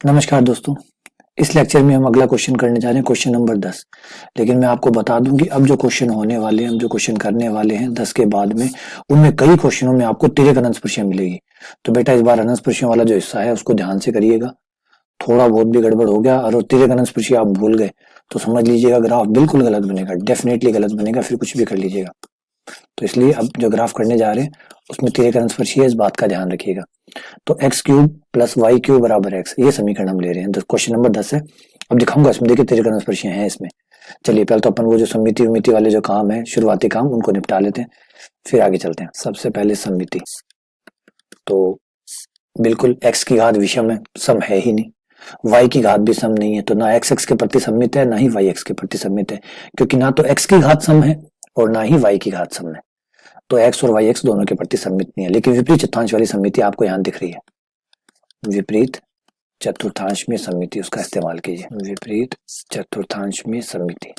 नमस्कार दोस्तों, इस लेक्चर में हम अगला क्वेश्चन करने जा रहे हैं, क्वेश्चन नंबर 10। लेकिन मैं आपको बता दूं कि अब जो क्वेश्चन होने वाले हैं, हम जो क्वेश्चन करने वाले हैं 10 के बाद में, उनमें कई क्वेश्चनों में आपको तिर्यक अनंतस्पर्शियां मिलेगी। तो बेटा इस बार अनंतस्पर्शियों वाला जो हिस्सा है उसको ध्यान से करिएगा। थोड़ा बहुत भी गड़बड़ हो गया और तिर्यक अनंतस्पर्शी आप भूल गए तो समझ लीजिएगा ग्राफ बिल्कुल गलत बनेगा, डेफिनेटली गलत बनेगा, फिर कुछ भी कर लीजिएगा। तो इसलिए अब जो ग्राफ करने जा रहे हैं उसमें तिर्यक अनंतस्पर्शी है, इस बात का ध्यान रखिएगा। तो X cube plus Y cube बराबर एक्स, ये समीकरण हम ले रहे हैं। क्वेश्चन नंबर 10 है। अब दिखाऊंगा इसमें, देखिए तिर्यक अनंतस्पर्शियां हैं इसमें। चलिए पहले तो अपन वो जो सममिति उमिति वाले जो काम है, शुरुआती काम, उनको निपटा लेते हैं, फिर आगे चलते हैं। सबसे पहले सममिति, तो बिल्कुल एक्स की घात विषम है, सम है ही नहीं। वाई की घात भी सम नहीं है, तो ना एक्स एक्स के प्रति सममित है, ना ही वाई एक्स के प्रति सममित है, क्योंकि ना तो एक्स की घात सम है और ना ही वाई की घात सम है। तो एक्स और वाई एक्स दोनों के प्रति सममित नहीं है। लेकिन विपरीत चतुर्थांश वाली सममिति आपको यहाँ दिख रही है, विपरीत चतुर्थांश में सममिति, उसका इस्तेमाल कीजिए। विपरीत चतुर्थांश में सममिति,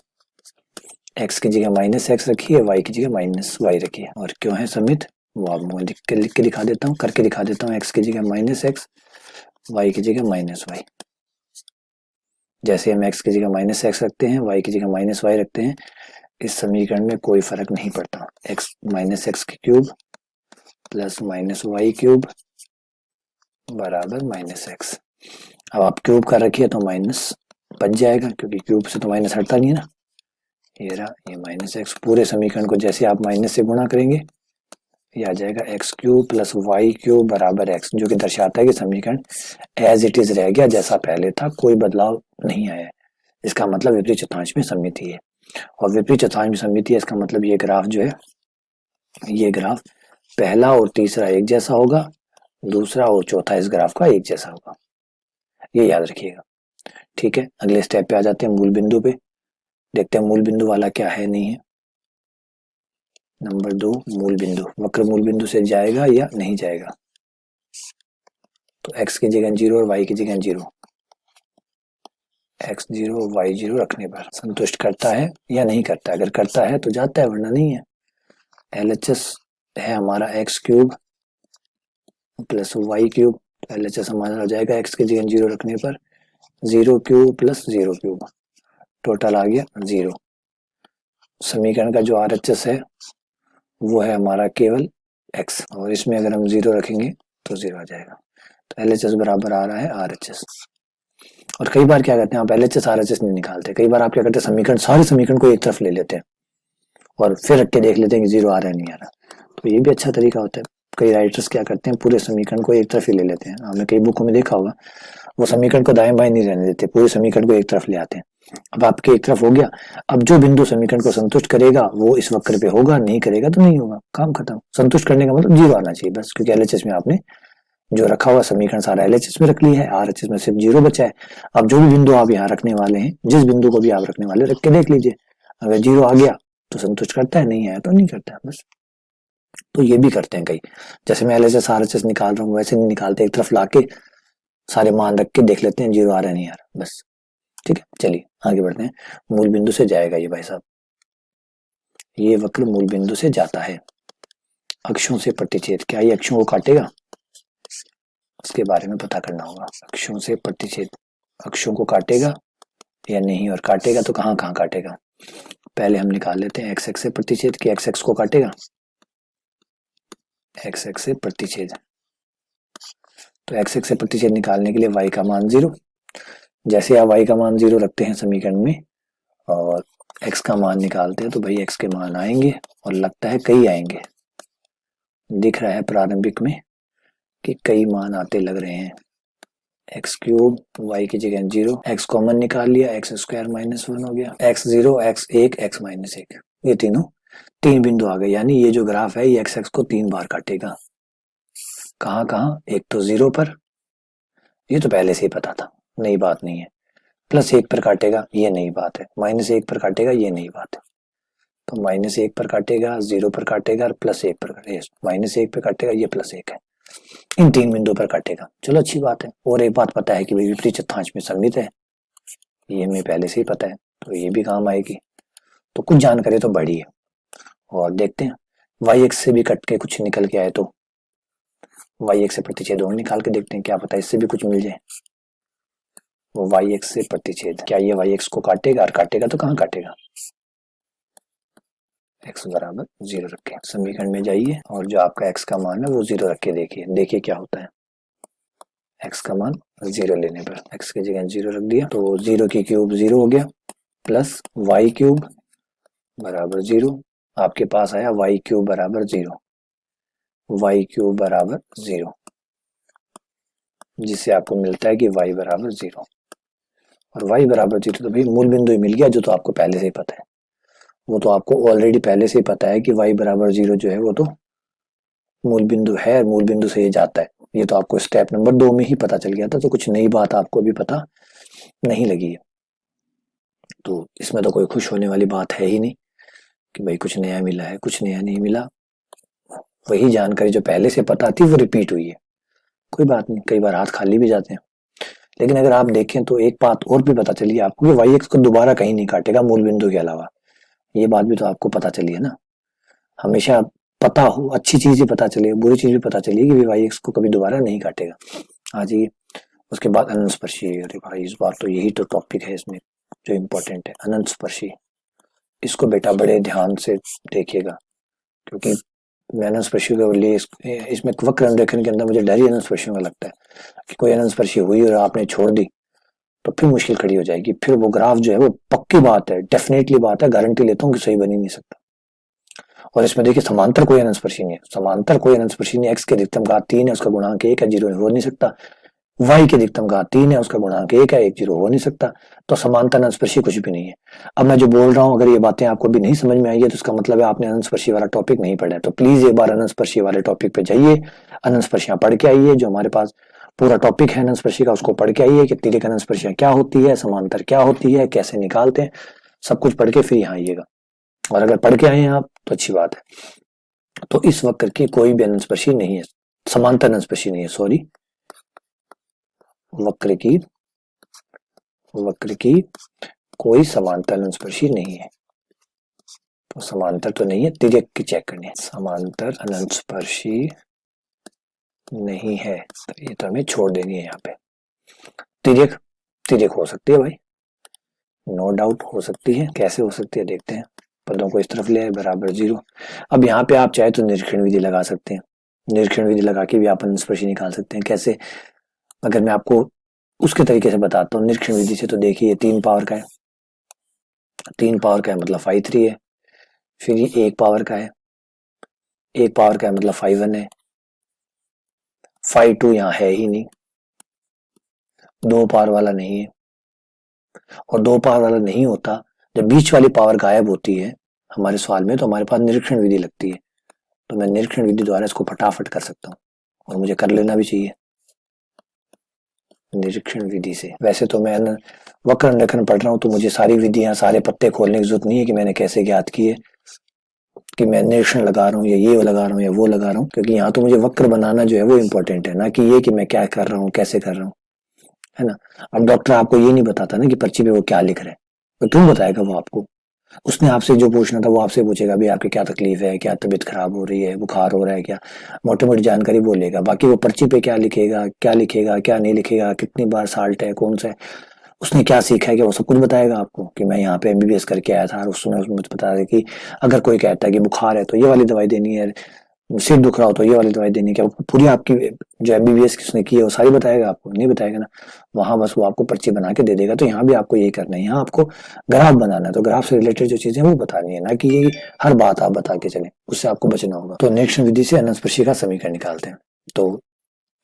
एक्स की जगह माइनस एक्स रखिए, वाई की जगह माइनस वाई रखिए। और क्यों है सममित वो आप लिख के दिखा देता हूँ, करके दिखा देता हूँ। एक्स की जगह माइनस एक्स, वाई की जगह माइनस वाई। जैसे हम एक्स की जगह माइनस एक्स रखते हैं, वाई की जगह माइनस वाई रखते हैं, इस समीकरण में कोई फर्क नहीं पड़ता। एक्स माइनस एक्स की cube plus minus Y cube बराबर माइनस एक्स। अब आप क्यूब कर रखिए तो माइनस बच जाएगा, क्योंकि क्यूब से तो माइनस हटता नहीं है ना। ये रहा, ये माइनस एक्स। पूरे समीकरण को जैसे आप माइनस से गुणा करेंगे, ये आ जाएगा X cube plus Y cube बराबर एक्स, जो कि दर्शाता है कि समीकरण एज इट इज रह गया, जैसा पहले था, कोई बदलाव नहीं आया। इसका मतलब विपरीत चतुर्थांश में सममिति है। और विपरीत चतुर्थांश में सममिति है, इसका मतलब ये ग्राफ जो है, ये ग्राफ पहला और तीसरा एक जैसा होगा, दूसरा और चौथा इस ग्राफ का एक जैसा होगा, ये याद रखिएगा। ठीक है, अगले स्टेप पे आ जाते हैं, मूल बिंदु पे। देखते हैं मूल बिंदु वाला क्या है नहीं है। नंबर 2, मूल बिंदु। वक्र मूल बिंदु से जाएगा या नहीं जाएगा। तो x की जगह 0 और y की जगह 0, x 0 y 0 रखने पर संतुष्ट करता है या नहीं करता है। अगर करता है तो जाता है, वरना नहीं है। LHS है हमारा X cube plus Y cube. LHS हमारा हो जाएगा x की जगह 0 रखने पर 0 क्यूब प्लस 0 क्यूब, टोटल आ गया 0। समीकरण का जो RHS है वो है हमारा केवल x, और इसमें अगर हम 0 रखेंगे तो 0 आ जाएगा। तो LHS बराबर आ रहा है RHS। और कई बार क्या करते हैं, आप LHS RHS नहीं निकालते। कई बार आप क्या करते हैं, समीकरण, सारे समीकरण को एक तरफ ले लेते हैं और फिर रख के देख लेते हैं कि 0 आ रहा है नहीं आ रहा। तो ये भी अच्छा तरीका होता है। कई राइटर्स क्या करते हैं, पूरे समीकरण को एक तरफ ही ले लेते हैं। आपने कई बुकों में देखा होगा, वो समीकरण को दाएं बाएं नहीं रहने देते, पूरे समीकरण को एक तरफ ले आते हैं। अब आपके एक तरफ हो गया, अब जो बिंदु समीकरण को संतुष्ट करेगा वो इस वक्र पे होगा, नहीं करेगा तो नहीं होगा, काम खत्म। संतुष्ट करने का मतलब 0 आना चाहिए बस, क्योंकि LHS में आपने जो रखा हुआ समीकरण सारा LHS में रख लिया है, RHS में सिर्फ 0 बचा है। अब जो भी बिंदु आप यहाँ रखने वाले हैं, जिस बिंदु को भी आप रखने वाले, रख के देख लीजिए। अगर 0 आ गया तो संतुष्ट करता है, नहीं आया तो नहीं करता है, बस। तो ये भी करते हैं कई, जैसे मैं LHS RHS निकाल रहा हूँ वैसे नहीं निकालते, एक तरफ लाके सारे मान रख के देख लेते हैं 0 आ रहा है नहीं आ रहा, बस। ठीक है, चलिए आगे बढ़ते हैं। मूल बिंदु से जाएगा ये भाई साहब, ये वक्र मूल बिंदु से जाता है। अक्षों से प्रतिच्छेद, क्या ये अक्षों को काटेगा, उसके बारे में पता करना होगा। अक्षों से प्रतिच्छेद, अक्षों को काटेगा या नहीं, और काटेगा तो कहाँ कहाँ काटेगा। पहले हम निकाल लेते हैं एक्स एक्स से प्रतिच्छेद, कि एक्स एक्स को काटेगा, एक्स एक्स से प्रतिच्छेद। तो एक्स एक्स से प्रतिच्छेद निकालने के लिए y का मान 0, जैसे आप y का मान 0 रखते हैं समीकरण में और x का मान निकालते हैं, तो भाई x के मान आएंगे, और लगता है कई आएंगे। दिख रहा है प्रारंभिक में कि कई मान आते लग रहे हैं। एक्स क्यूब, वाई की जगह 0, एक्स कॉमन निकाल लिया, एक्स स्क्वायर माइनस 1 हो गया, एक्स 0, एक्स 1, एक्स माइनस 1, ये तीनों 3 बिंदु आ गए। यानी ये जो ग्राफ है ये एक्स एक्स को 3 बार काटेगा। कहाँ कहाँ, एक तो 0 पर, ये तो पहले से ही पता था, नई बात नहीं है। प्लस 1 पर काटेगा, ये नई बात है। माइनस 1 पर काटेगा, ये नई बात है। तो माइनस 1 पर काटेगा, 0 पर काटेगा और प्लस 1 पर काटेगा। माइनस 1 पर काटेगा, ये प्लस 1 है। इन 3 बिंदुओं पर काटेगा, चलो अच्छी बात है। और एक बात पता है कि भाई विपरीत चतुर्थांश में सममित है, ये हमें पहले से ही पता है, तो ये भी काम आएगी। तो कुछ जानकारी तो बढ़ी है। और देखते हैं वाई एक्स से भी कट के कुछ निकल के आए तो वाई एक्स से प्रतिच्छेद और निकाल के देखते हैं, क्या पता इससे भी कुछ मिल जाए। वो वाई एक्स से प्रतिच्छेद, क्या ये वाई एक्स को काटेगा? और काटेगा तो कहाँ काटेगा? एक्स बराबर 0 रखें, समीकरण में जाइए और जो आपका एक्स का मान है वो 0 रख के देखिए, देखिए क्या होता है। एक्स का मान 0 लेने पर एक्स की जगह 0 रख दिया तो 0 की क्यूब 0 हो गया, प्लस वाई क्यूब बराबर 0। आपके पास आया वाई क्यूब बराबर 0, वाई क्यूब बराबर 0, जिससे आपको मिलता है कि वाई बराबर 0। और वाई बराबर 0 तो भाई मूल बिंदु ही मिल गया, जो तो आपको पहले से ही पता है। वो तो आपको ऑलरेडी पहले से ही पता है कि वाई बराबर 0 जो है वो तो मूल बिंदु है, मूल बिंदु से ये जाता है। ये तो आपको स्टेप नंबर 2 में ही पता चल गया था, तो कुछ नई बात आपको भी पता नहीं लगी है। तो इसमें तो कोई खुश होने वाली बात है ही नहीं कि भाई कुछ नया मिला है, कुछ नया नहीं मिला। वही जानकारी जो पहले से पता थी वो रिपीट हुई है। कोई बात नहीं, कई बार हाथ खाली भी जाते हैं। लेकिन अगर आप देखें तो एक बात और भी पता चली आपको कि वाई एक्स को दोबारा कहीं नहीं काटेगा मूल बिंदु के अलावा। ये बात भी तो आपको पता चली है ना। हमेशा पता हो, अच्छी चीज भी पता चले, बुरी चीज भी पता चली कि वाई एक्स को कभी दोबारा नहीं काटेगा। आ जाइए उसके बाद अनंत स्पर्शी। अरे भाई इस बार तो यही तो टॉपिक है इसमें जो इम्पोर्टेंट है, अनंत स्पर्शी। इसको बेटा बड़े ध्यान से देखिएगा, क्योंकि मैं अनंत स्पर्शी के लिए इसमें वक्र अनुरेखण के अंदर मुझे डर ही अनंत स्पर्शियों का लगता है कि कोई अनंत स्पर्शी हुई और आपने छोड़ दी तो फिर मुश्किल खड़ी हो जाएगी। फिर वो ग्राफ जो है वो पक्की बात है, डेफिनेटली बात है, गारंटी लेता हूँ कि सही बन ही नहीं सकता। और इसमें देखिए समांतर कोई अनंत स्पर्शी नहीं है, समांतर कोई अनंत स्पर्शी नहीं है। एक्स के अधिकतम घात 3 है, उसका गुणांक 1 है, 0 हो नहीं सकता। वाई की अधिकतम घात 3 है, उसका गुणांक 1 है, 1 0 हो नहीं सकता। तो समांतर अनंत स्पर्शी कुछ भी नहीं है। अब मैं जो बोल रहा हूँ अगर ये बातें आपको भी नहीं समझ में आई है तो इसका मतलब है आपने अनंत स्पर्शी वाला टॉपिक नहीं पढ़ा है। तो प्लीज एक बार अनंत स्पर्शी वाले टॉपिक पे जाइए, अनंत स्पर्शियां पढ़ के आइए। जो हमारे पास पूरा टॉपिक है अनंत स्पर्शी का उसको पढ़ के आइए कि तिर्यक अनंत स्पर्शियां क्या होती है, समांतर क्या होती है, कैसे निकालते हैं, सब कुछ पढ़ के फिर यहाँ आइएगा। और अगर पढ़ के आए हैं आप तो अच्छी बात है। तो इस वक्र की कोई भी अनंत स्पर्शी नहीं है, समांतर अनंत स्पर्शी नहीं है, सॉरी, वक्र की कोई समांतर अनंत स्पर्शी नहीं है। तो समांतर तो नहीं है, तिर्यक की चेक करनी है। समांतर अनंत स्पर्शी नहीं है तो ये तो हमें छोड़ देनी है यहाँ पे। तिर्यक, तिर्यक हो सकती है भाई, नो डाउट हो सकती है। कैसे हो सकती है देखते हैं। पदों को इस तरफ ले आए बराबर 0। अब यहाँ पे आप चाहे तो निरीक्षण विधि लगा सकते हैं, निरीक्षण विधि लगा के भी आप अनंत स्पर्शी निकाल सकते हैं। कैसे? अगर मैं आपको उसके तरीके से बताता हूँ निरीक्षण विधि से, तो देखिए 3 पावर का है, 3 पावर का है मतलब 5 3 है। फिर ये 1 पावर का है, 1 पावर का है मतलब 5 1 है, 5 2 यहाँ है ही नहीं, 2 पावर वाला नहीं है। और 2 पावर वाला नहीं होता जब बीच वाली पावर गायब होती है हमारे सवाल में, तो हमारे पास निरीक्षण विधि लगती है। तो मैं निरीक्षण विधि द्वारा इसको फटाफट कर सकता हूँ और मुझे कर लेना भी चाहिए निरीक्षण विधि से। वैसे तो मैं वक्र अनुरेखण पढ़ रहा हूँ तो मुझे सारी विधियां, सारे पत्ते खोलने की जरूरत नहीं है कि मैंने कैसे ज्ञात किए, कि मैं निरीक्षण लगा रहा हूँ या ये लगा रहा हूँ या वो लगा रहा हूँ। क्योंकि यहाँ तो मुझे वक्र बनाना जो है वो इम्पोर्टेंट है, ना कि ये कि मैं क्या कर रहा हूँ, कैसे कर रहा हूँ, है ना। अब डॉक्टर आपको ये नहीं बताता ना कि पर्ची पे वो क्या लिख रहे हैं, तो क्यों बताएगा वो आपको? उसने आपसे जो पूछना था वो आपसे पूछेगा, भी आपकी क्या तकलीफ है, क्या तबीयत खराब हो रही है, बुखार हो रहा है क्या, मोटी मोटी जानकारी बोलेगा। बाकी वो पर्ची पे क्या लिखेगा, क्या लिखेगा, क्या नहीं लिखेगा, कितनी बार साल्ट है, कौन सा है, उसने क्या सीखा है, कि वो सब कुछ बताएगा आपको। कि मैं यहाँ पे एमबीबीएस करके आया था और उसने मुझे बता रहा कि अगर कोई कहता है कि बुखार है तो ये वाली दवाई देनी है, सिर दुख रहा हो तो ये वाली दवाई देनी है, क्या पूरी आपकी जो एमबीबीएस किसने की है वो सारी बताएगा आपको? नहीं बताएगा ना। वहां बस वो आपको पर्ची बना के दे देगा। तो यहाँ भी आपको यही करना है, यहाँ आपको ग्राफ बनाना है, तो ग्राफ से रिलेटेड जो चीजें वो बतानी है, ना कि ये हर बात आप बता के चले, उससे आपको बचना होगा। तो निरीक्षण विधि से अनंत स्पर्शी का समीकरण निकालते हैं। तो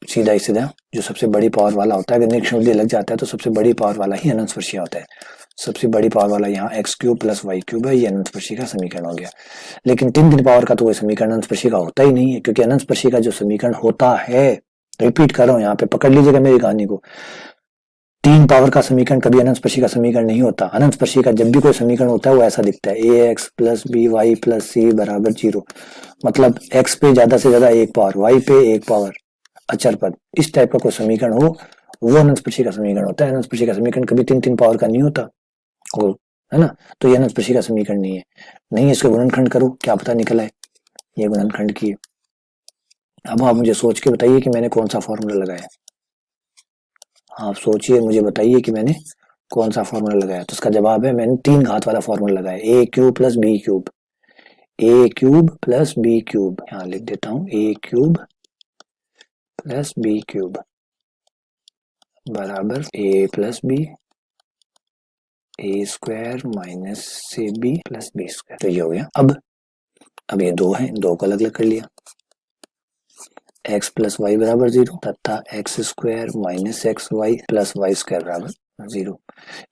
सीधा ही सीधा जो सबसे बड़ी पावर वाला होता है, अगर निरीक्षण विधि लग जाता है तो सबसे बड़ी पावर वाला ही अनंत स्पर्शी होता है। सबसे बड़ी पावर वाला यहाँ X cube plus Y cube है, ये अनंत स्पर्शी का समीकरण हो गया। लेकिन 3 पावर का तो कोई समीकरण अनंत स्पर्शी का होता ही नहीं है, क्योंकि अनंत स्पर्शी का जो समीकरण होता है, रिपीट कर रहा हूँ यहाँ पे, पकड़ लीजिएगा मेरी कहानी को, 3 पावर का समीकरण कभी अनंत स्पर्शी का समीकरण नहीं होता। अनंत स्पर्शी का जब भी कोई समीकरण होता है वो ऐसा दिखता है, A X plus B Y plus C बराबर 0। मतलब एक्स पे ज्यादा से ज्यादा 1 पावर, वाई पे 1 पावर, अचर पद, इस टाइप का कोई समीकरण हो वो अनंत स्पर्शी का समीकरण होता है। अनंत स्पर्शी का समीकरण कभी 3 पावर का नहीं होता, और है ना। तो ये अनंत स्पर्शी का समीकरण नहीं है। नहीं, इसको गुणनखंड करो, क्या पता निकल आए। ये गुणनखंड की अब आप मुझे सोच के बताइए कि मैंने कौन सा फॉर्मूला लगाया। आप सोचिए, मुझे बताइए कि मैंने कौन सा फॉर्मूला लगाया। तो इसका जवाब है मैंने 3 घात वाला फॉर्मूला लगाया, ए क्यूब प्लस बी क्यूब, ए क्यूब प्लस बी क्यूब, यहाँ लिख देता हूँ ए क्यूब प्लस बी क्यूब बराबर ए प्लस बी, ए स्क्वायर माइनस से बी प्लस बी स्क्वायर। तो ये हो गया। अब ये दो है, दो को अलग अलग कर लिया, एक्स प्लस वाई बराबर 0 तथा X square minus X Y plus Y square बराबर 0।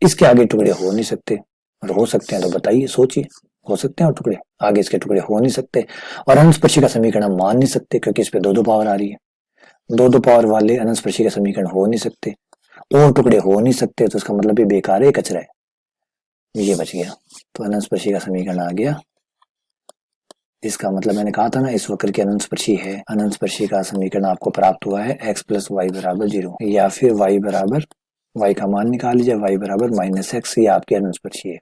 इसके आगे टुकड़े हो नहीं सकते, और हो सकते हैं तो बताइए, सोचिए, हो सकते हैं और टुकड़े, आगे इसके टुकड़े हो नहीं सकते। और अनस्पर्शी का समीकरण हम मान नहीं सकते क्योंकि इस पे दो दो पावर आ रही है, दो दो पावर वाले अनस्पर्शी का समीकरण हो नहीं सकते, और टुकड़े हो नहीं सकते, तो इसका मतलब ये बेकार है, कचरा है, ये बच गया। तो अनस्पर्शी का समीकरण आ गया। इसका मतलब मैंने कहा था ना, इस वक्र की अनंतस्पर्शी है, अनंतस्पर्शी का समीकरण आपको प्राप्त हुआ है एक्स प्लस वाई बराबर 0, या फिर वाई बराबर, वाई का मान निकाल लीजिए, वाई बराबर माइनस एक्स, ये आपकी अनंतस्पर्शी है।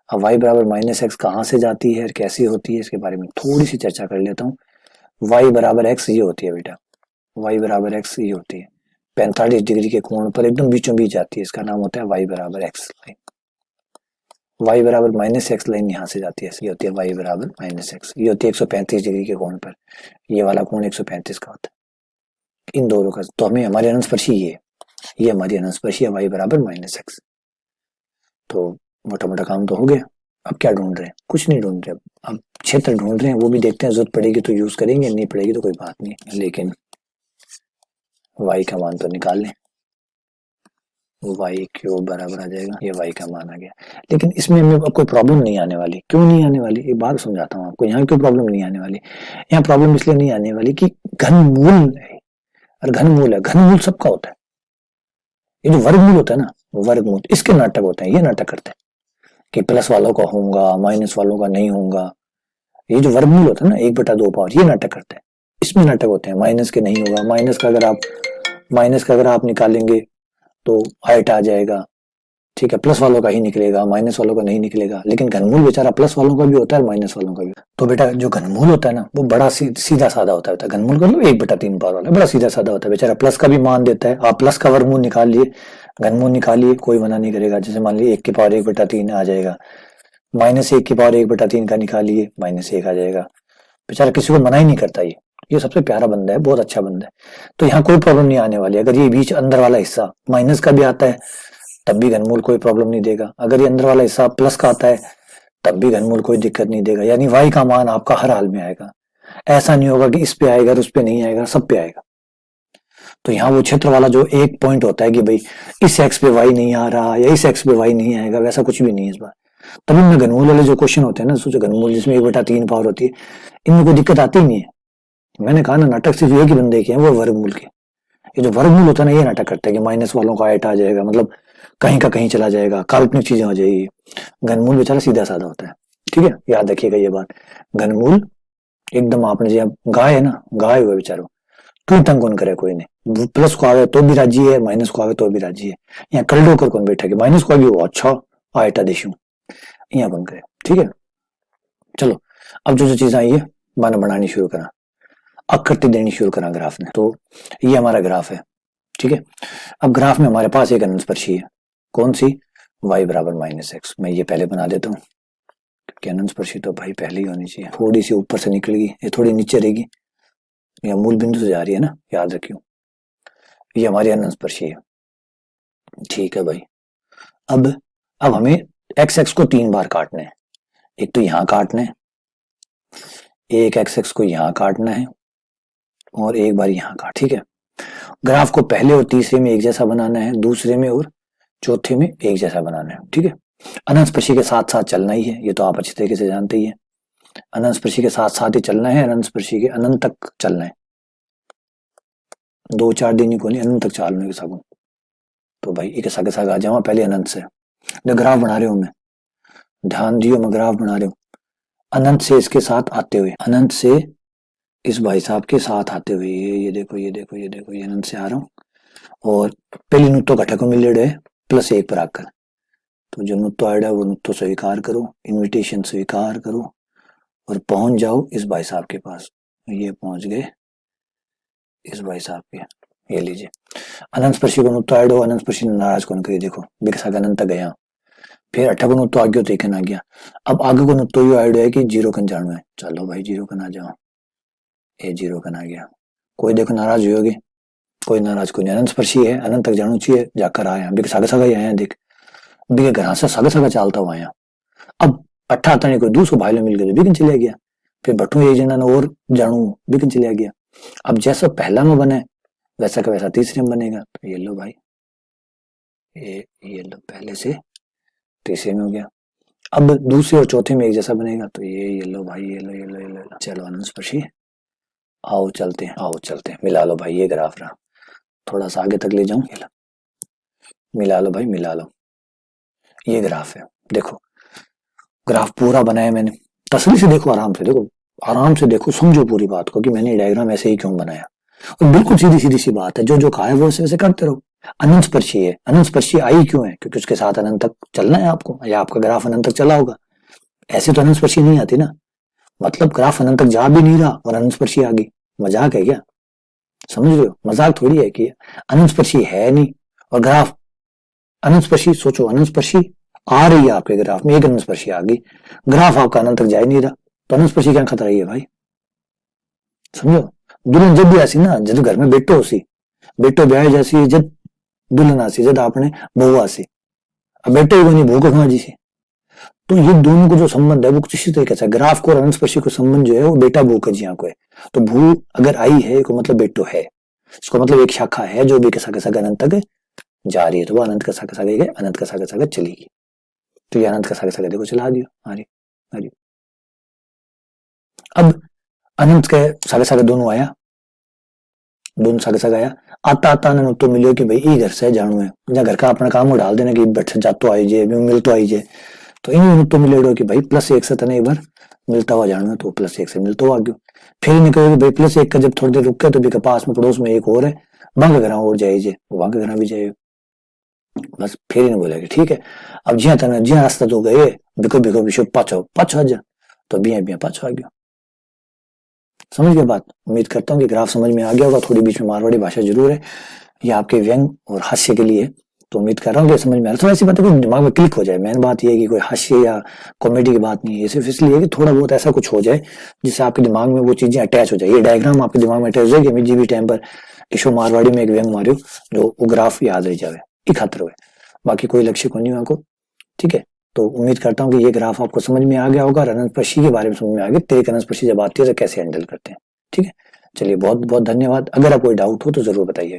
अब वाई बराबर माइनस एक्स कहाँ से जाती है और कैसी होती है, इसके बारे में थोड़ी सी चर्चा कर लेता हूँ। वाई बराबर एक्स ये होती है बेटा, वाई बराबर एक्स ये होती है 45 डिग्री के कोण पर एकदम बीचों बीच जाती है, इसका नाम होता है वाई बराबर एक्स लाइन। वाई बराबर माइनस एक्स लाइन यहाँ से जाती है, ये होती है वाई बराबर माइनस एक्स, ये होती है 135 डिग्री के कोण पर, ये वाला कोण 135 का होता है इन दोनों का। तो हमें हमारी अनंतस्पर्शी ये हमारी अनंतस्पर्शी है वाई बराबर माइनस एक्स। तो मोटा मोटा काम तो हो गया। अब क्या ढूंढ रहे हैं, कुछ नहीं ढूंढ रहे, अब क्षेत्र ढूंढ रहे हैं, वो भी देखते हैं, जरूरत पड़ेगी तो यूज करेंगे, नहीं पड़ेगी तो कोई बात नहीं, लेकिन वाई का मान तो निकाल लें। वाई क्यूब बराबर आ जाएगा, ये वाई का मान आ गया। लेकिन इसमें हमें कोई प्रॉब्लम नहीं आने वाली, क्यों नहीं आने वाली, एक बात समझाता हूँ आपको, यहाँ क्यों प्रॉब्लम नहीं आने वाली। यहाँ प्रॉब्लम इसलिए नहीं आने वाली कि घनमूल है, और घनमूल है, घनमूल सबका होता है। ये जो वर्गमूल होता है ना, वर्गमूल, इसके नाटक होते हैं, ये नाटक करते हैं कि प्लस वालों का होगा, माइनस वालों का नहीं होगा। ये जो वर्गमूल होता है ना 1/2 पावर, ये नाटक करते हैं, इसमें नाटक होते हैं, माइनस के नहीं होगा, माइनस का अगर आप निकालेंगे तो आयट आ जाएगा, ठीक है, प्लस वालों का ही निकलेगा, माइनस वालों का नहीं निकलेगा। लेकिन घनमूल बेचारा प्लस वालों का भी होता है और माइनस वालों का भी। तो बेटा जो घनमूल होता है ना, वो बड़ा सीधा साधा होता है, घनमूल का मतलब 1/3 पावर वाला, बड़ा सीधा साधा होता है, बेचारा प्लस का भी मान देता है। आप प्लस का वर्गमूल निकाल लिए, घनमूल निकालिए, कोई मना नहीं करेगा। जैसे मान लीजिए 1 की पावर 1/3 आ जाएगा, माइनस 1 की पावर 1/3 का निकालिए, -1 आ जाएगा। बेचारा किसी को मना ही नहीं करता, ये सबसे प्यारा बंदा है, बहुत अच्छा बंदा है। तो यहाँ कोई प्रॉब्लम नहीं आने वाली। अगर ये बीच अंदर वाला हिस्सा माइनस का भी आता है तब भी घनमूल कोई प्रॉब्लम नहीं देगा, अगर ये अंदर वाला हिस्सा प्लस का आता है तब भी घनमूल कोई दिक्कत नहीं देगा। यानी वाई का मान आपका हर हाल में आएगा, ऐसा नहीं होगा कि इस पे आएगा उस पे नहीं आएगा, सब पे आएगा। तो यहाँ वो क्षेत्र वाला जो एक पॉइंट होता है कि भाई इस एक्स पे वाई नहीं आ रहा या इस एक्स पे वाई नहीं आएगा, वैसा कुछ भी नहीं है इस बार। तभी में घनमूल वाले जो क्वेश्चन होते हैं ना, सोचो घनमूल जिसमें 1/3 पावर होती है, इनमें कोई दिक्कत आती ही नहीं है। मैंने कहा ना, नाटक सिर्फ एक ही बंदे के हैं, वो वर्गमूल के। ये जो वर्गमूल होता है ना, ये नाटक करता है कि माइनस वालों का आयट आ जाएगा, मतलब कहीं का कहीं चला जाएगा, काल्पनिक चीजें हो जाएगी। घनमूल बेचारा सीधा साधा होता है, ठीक है, याद रखिएगा ये बात। घनमूल एकदम, आपने जो गाय है ना, गाय हुए बेचारो, क्यों तंग कौन करे, कोई नहीं, प्लस को आवे तो भी राजी है, माइनस को आवे तो भी राजी है। यहाँ कलडो कर कौन बैठा कि माइनस को आगे वो अच्छा आयटा देशू, यहाँ कौन करे, ठीक है। चलो, अब जो जो चीज आई है मैंने बनानी शुरू करा, आकृति देनी शुरू करा ग्राफ में। तो ये हमारा ग्राफ है, ठीक है। अब ग्राफ में हमारे पास एक अनंतस्पर्शी है, कौन सी, y बराबर -x। मैं ये पहले बना देता हूँ क्योंकि अनंतस्पर्शी तो भाई पहले ही होनी चाहिए, थोड़ी सी ऊपर से निकलेगी, ये थोड़ी नीचे रहेगी, या मूल बिंदु से जा रही है ना, याद रखियो, ये हमारी अनंतस्पर्शी है, ठीक है भाई। अब हमें x को 3 बार काटना है, एक तो यहाँ काटना है, एक x को यहाँ काटना है, और एक बार यहाँ काट, ठीक है। ग्राफ को पहले और तीसरे में एक जैसा बनाना है, दूसरे में और चौथे में एक जैसा बनाना है, ठीक है। अनंतस्पर्शी के साथ साथ चलना ही है, ये तो आप अच्छी तरीके से जानते ही है, अनंतस्पर्शी के साथ साथ ही चलना है, अनंतस्पर्शी के अनंत तक चलना है, 2-4 दिन ही को नहीं, अनंत तक चालने के साथ। तो भाई एक सागे साग आ जाओ पहले अनंत से, जो ग्राफ बना रहे हो मैं, ध्यान दियो, मैं ग्राफ बना रहे हूँ अनंत से इसके साथ आते हुए, अनंत से इस भाई साहब के साथ आते हुए, ये देखो, ये देखो, ये देखो, ये अनंत से आ रहा हूँ, और पहली नुत्तो घटक मिले रहे +1 पर आकर, तो जो नुत्तो आया है वो नुत्तो स्वीकार करो, इनविटेशन स्वीकार करो, और पहुंच जाओ इस भाई साहब के पास। ये पहुंच गए, इस भाई साहब के, ये लीजिए अनंत स्पर्शी को नुत्तो ऐड हो, अनंत स्पर्शी ने नाराज कौन करी, देखो बिकसा अनंत तक गया, फिर अट्ठा को नुत्तो आगे तो एक आ गया। अब आगे को नुत्तो यो ऐड है कि जीरो कन जानो है, चलो भाई जीरो कन आ जाओ, ये जीरो कन आ गया। कोई देखो नाराज हुई होगी, कोई नाराज कोई नहीं, अनंत स्पर्शी है, अनंत तक जानो चाहिए, जाकर आया बिक सगा सगा ही आया, देख बिके घर से सगा सगा चलता हुआ आया। अब अट्ठा आता नहीं कोई दूसरो भाई मिल गया, बिकन चले गया, फिर बटू एक जना ने और जानू बिकन चले गया। अब जैसा पहला में बने वैसा का वैसा तीसरे में बनेगा, तो ये लो भाई, ये लो पहले से तीसरे में हो गया। अब दूसरे और चौथे में एक जैसा बनेगा, तो ये लो भाई, ये लो ये लो ये लो, चलो अनंत स्पर्शी आओ चलते हैं, आओ चलते हैं, मिला लो भाई, ये ग्राफ रहा, थोड़ा सा आगे तक ले जाऊं, मिला लो भाई मिला लो, ये ग्राफ है। देखो ग्राफ पूरा बनाया मैंने, तसल्ली से देखो, आराम से देखो, आराम से देखो, समझो पूरी बात को कि मैंने डायग्राम ऐसे ही क्यों बनाया, और बिल्कुल सीधी सीधी सी बात है, जो जो कहा है वो वैसे करते रहो। अनंत स्पर्शी है, अनंत स्पर्शी आई क्यों है, क्योंकि उसके साथ अनंत तक चलना है आपको, या आपका ग्राफ अनंत तक चला होगा, ऐसे तो अनंत स्पर्शी नहीं आती ना, मतलब ग्राफ अनंत तक जा भी नहीं रहा और अनंत स्पर्शी आ गई, मजाक है क्या, समझ रहे हो, मजाक थोड़ी है कि अनंत स्पर्शी है नहीं और ग्राफ अनंत स्पर्शी, सोचो अनंत स्पर्शी आ रही है आपके ग्राफ में, एक अनंत स्पर्शी आ गई, ग्राफ आपका अनंत तक जा ही नहीं रहा, तो अनंत स्पर्शी क्या खतरा है भाई, समझो। दुल्हन जब भी ऐसी ना, जब घर में बेटो होसी, बेटो ब्याह जैसी, जब दुल्हन आसी, जब आपने बहू आसी, अब बेटे को नहीं बहू को कहा जी से, तो ये दोनों को जो संबंध है वो कुछ इसी तरीके से, ग्राफ को और अनंत स्पर्शी को संबंध जो है वो बेटा बहू का जिया को है, तो भू अगर आई है को मतलब बेटो है, इसको मतलब एक शाखा है जो भी कैसा कैसा अनंत तक जा रही है, तो वो अनंत का सागा सागा अनंत का सागा सागा चलेगी, तो ये अनंत का सागा सागा देखो चला दियो, आ रही। अब अनंत के सागे सागे दोनों आया, दोनों सागे सागे आया, आता आता ने तो मिलो कि भाई ये घर से जानू है, या घर का अपना काम डाल देना कि बैठ जा तो आई जे, मिल तो आई जे, तो इन तो मिलेडो कि भाई प्लस एक से तने एक बार मिलता हुआ जानू है, तो प्लस एक से मिलता हुआ गयो। फिर इन्हें कहो भाई प्लस एक का जब थोड़ी देर रुक गया, तो भी पास में पड़ोस में एक और है, वहां का घर और जाए जे, वहां का घर भी जाए, बस फिर इन्हें बोला कि ठीक है, अब जिया तने जिया रास्ता तो गए, बिको बिको विशो पाछो पाछो आ जा, तो बिया बिया पाछो आ गया। समझ गया बात, उम्मीद करता हूँ कि ग्राफ समझ में आ गया होगा, थोड़ी बीच में मारवाड़ी भाषा जरूर है, ये आपके व्यंग और हास्य के लिए, तो उम्मीद कर रहा हूँ कि समझ में आ रहा है, थोड़ा ऐसी बात है दिमाग में क्लिक हो जाए, मेन बात ये है कि कोई हास्य या कॉमेडी की बात नहीं है, सिर्फ इसलिए कि थोड़ा बहुत ऐसा कुछ हो जाए जिससे आपके दिमाग में वो चीजें अटैच हो जाए, ये डायग्राम आपके दिमाग में अटैच हो जाए कि अमित जी भी टाइम पर ईशो मारवाड़ी में एक व्यंग मारियो जो वो ग्राफ याद रह जाए, एक खातर हुए, बाकी कोई लक्ष्य को नहीं आपको, ठीक है। तो उम्मीद करता हूँ कि ये ग्राफ आपको समझ में आ गया होगा, अनंत स्पर्शी के बारे में समझ में आ गया, तेरे अनंत स्पर्शी जब आती है तो कैसे हैंडल करते हैं, ठीक है। चलिए बहुत बहुत धन्यवाद, अगर आप कोई डाउट हो तो जरूर बताइए।